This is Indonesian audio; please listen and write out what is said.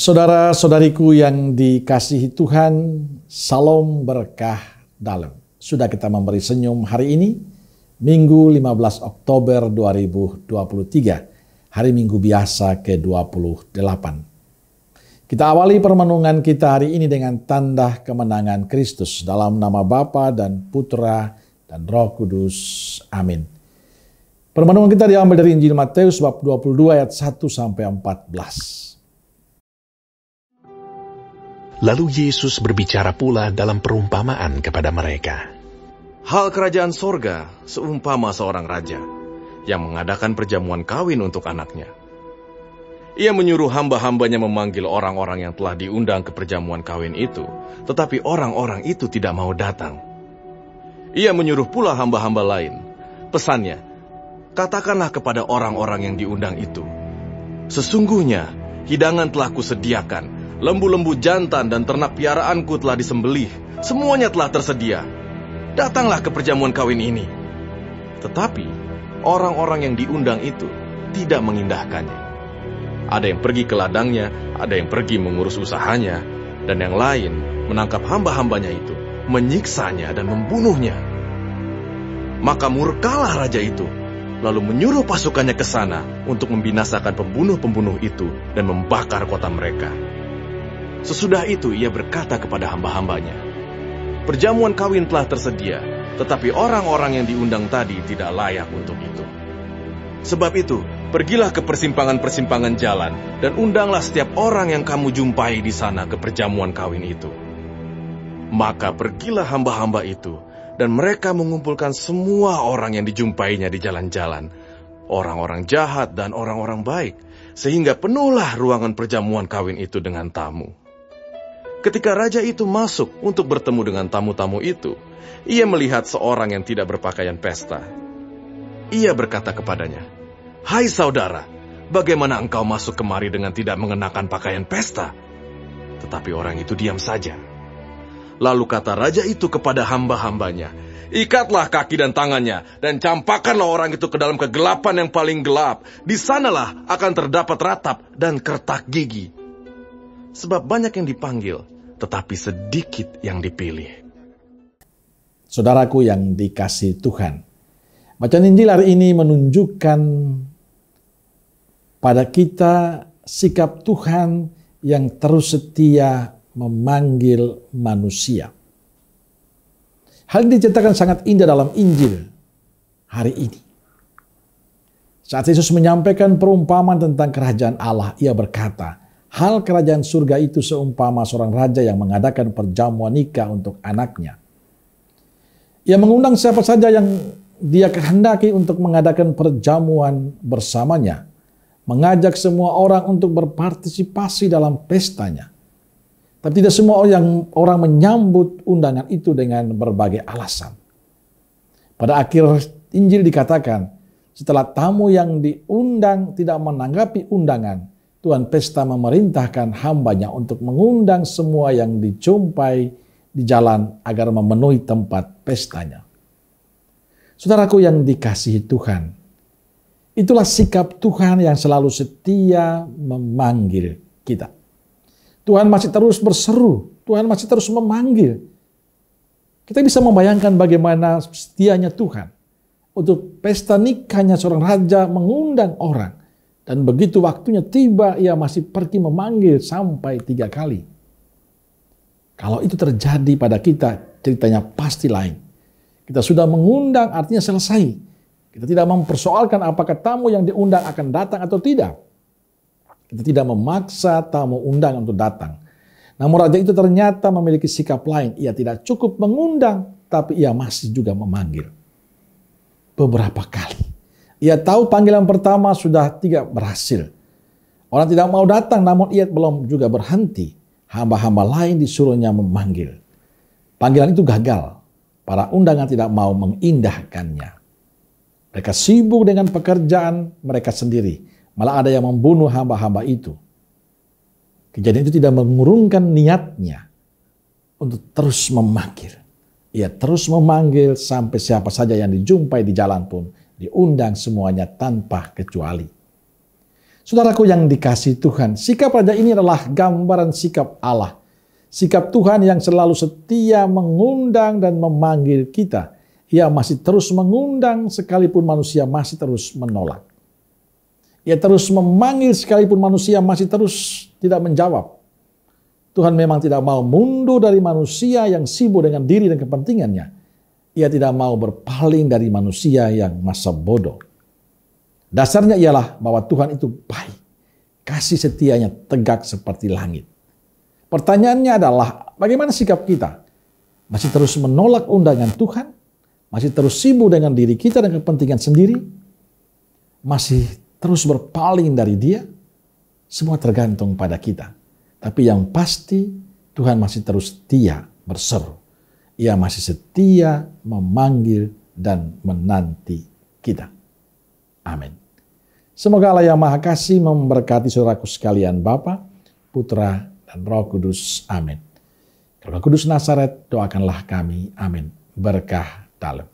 Saudara-saudariku yang dikasihi Tuhan, salam berkah dalam. Sudah kita memberi senyum hari ini, Minggu 15 Oktober 2023, hari Minggu biasa ke-28. Kita awali permenungan kita hari ini dengan tanda kemenangan Kristus dalam nama Bapa dan Putra dan Roh Kudus. Amin. Permenungan kita diambil dari Injil Matius bab 22 ayat 1-14. Lalu Yesus berbicara pula dalam perumpamaan kepada mereka. Hal kerajaan sorga seumpama seorang raja yang mengadakan perjamuan kawin untuk anaknya. Ia menyuruh hamba-hambanya memanggil orang-orang yang telah diundang ke perjamuan kawin itu, tetapi orang-orang itu tidak mau datang. Ia menyuruh pula hamba-hamba lain. Pesannya, katakanlah kepada orang-orang yang diundang itu, sesungguhnya hidangan telah kusediakan. Lembu-lembu jantan dan ternak piaraanku telah disembelih. Semuanya telah tersedia. Datanglah ke perjamuan kawin ini. Tetapi orang-orang yang diundang itu tidak mengindahkannya. Ada yang pergi ke ladangnya, ada yang pergi mengurus usahanya, dan yang lain menangkap hamba-hambanya itu, menyiksanya dan membunuhnya. Maka murkalah raja itu, lalu menyuruh pasukannya ke sana untuk membinasakan pembunuh-pembunuh itu dan membakar kota mereka. Sesudah itu ia berkata kepada hamba-hambanya, perjamuan kawin telah tersedia, tetapi orang-orang yang diundang tadi tidak layak untuk itu. Sebab itu, pergilah ke persimpangan-persimpangan jalan, dan undanglah setiap orang yang kamu jumpai di sana ke perjamuan kawin itu. Maka pergilah hamba-hamba itu, dan mereka mengumpulkan semua orang yang dijumpainya di jalan-jalan, orang-orang jahat dan orang-orang baik, sehingga penuhlah ruangan perjamuan kawin itu dengan tamu. Ketika raja itu masuk untuk bertemu dengan tamu-tamu itu, ia melihat seorang yang tidak berpakaian pesta. Ia berkata kepadanya, "Hai saudara, bagaimana engkau masuk kemari dengan tidak mengenakan pakaian pesta?" Tetapi orang itu diam saja. Lalu kata raja itu kepada hamba-hambanya, "Ikatlah kaki dan tangannya, dan campakkanlah orang itu ke dalam kegelapan yang paling gelap. Di sanalah akan terdapat ratap dan kertak gigi. Sebab banyak yang dipanggil, tetapi sedikit yang dipilih." Saudaraku yang dikasihi Tuhan, bacaan Injil hari ini menunjukkan pada kita sikap Tuhan yang terus setia memanggil manusia. Hal ini diceritakan sangat indah dalam Injil hari ini. Saat Yesus menyampaikan perumpamaan tentang kerajaan Allah, ia berkata, hal kerajaan surga itu seumpama seorang raja yang mengadakan perjamuan nikah untuk anaknya. Ia mengundang siapa saja yang dia kehendaki untuk mengadakan perjamuan bersamanya, mengajak semua orang untuk berpartisipasi dalam pestanya. Tapi tidak semua orang menyambut undangan itu dengan berbagai alasan. Pada akhir Injil dikatakan, setelah tamu yang diundang tidak menanggapi undangan, Tuhan pesta memerintahkan hambanya untuk mengundang semua yang dijumpai di jalan agar memenuhi tempat pestanya. Saudaraku yang dikasihi Tuhan, itulah sikap Tuhan yang selalu setia memanggil kita. Tuhan masih terus berseru, Tuhan masih terus memanggil. Kita bisa membayangkan bagaimana setianya Tuhan. Untuk pesta nikahnya seorang raja mengundang orang. Dan begitu waktunya tiba, ia masih pergi memanggil sampai 3 kali. Kalau itu terjadi pada kita, ceritanya pasti lain. Kita sudah mengundang, artinya selesai. Kita tidak mempersoalkan apakah tamu yang diundang akan datang atau tidak. Kita tidak memaksa tamu undangan untuk datang. Namun raja itu ternyata memiliki sikap lain. Ia tidak cukup mengundang, tapi ia masih juga memanggil. Beberapa kali. Ia tahu panggilan pertama sudah tidak berhasil. Orang tidak mau datang, namun ia belum juga berhenti. Hamba-hamba lain disuruhnya memanggil. Panggilan itu gagal. Para undangan tidak mau mengindahkannya. Mereka sibuk dengan pekerjaan mereka sendiri. Malah ada yang membunuh hamba-hamba itu. Kejadian itu tidak mengurungkan niatnya untuk terus memanggil. Ia terus memanggil sampai siapa saja yang dijumpai di jalan pun diundang semuanya tanpa kecuali. Saudaraku yang dikasihi Tuhan, sikap raja ini adalah gambaran sikap Allah. Sikap Tuhan yang selalu setia mengundang dan memanggil kita. Ia masih terus mengundang sekalipun manusia masih terus menolak. Ia terus memanggil sekalipun manusia masih terus tidak menjawab. Tuhan memang tidak mau mundur dari manusia yang sibuk dengan diri dan kepentingannya. Ia tidak mau berpaling dari manusia yang masa bodoh. Dasarnya ialah bahwa Tuhan itu baik. Kasih setianya tegak seperti langit. Pertanyaannya adalah bagaimana sikap kita? Masih terus menolak undangan Tuhan? Masih terus sibuk dengan diri kita dan kepentingan sendiri? Masih terus berpaling dari Dia? Semua tergantung pada kita. Tapi yang pasti Tuhan masih terus setia berseru. Ia masih setia memanggil dan menanti kita. Amin. Semoga Allah yang Maha Kasih memberkati saudaraku sekalian, Bapa, Putra, dan Roh Kudus. Amin. Roh Kudus Nazaret, doakanlah kami. Amin. Berkah dalam.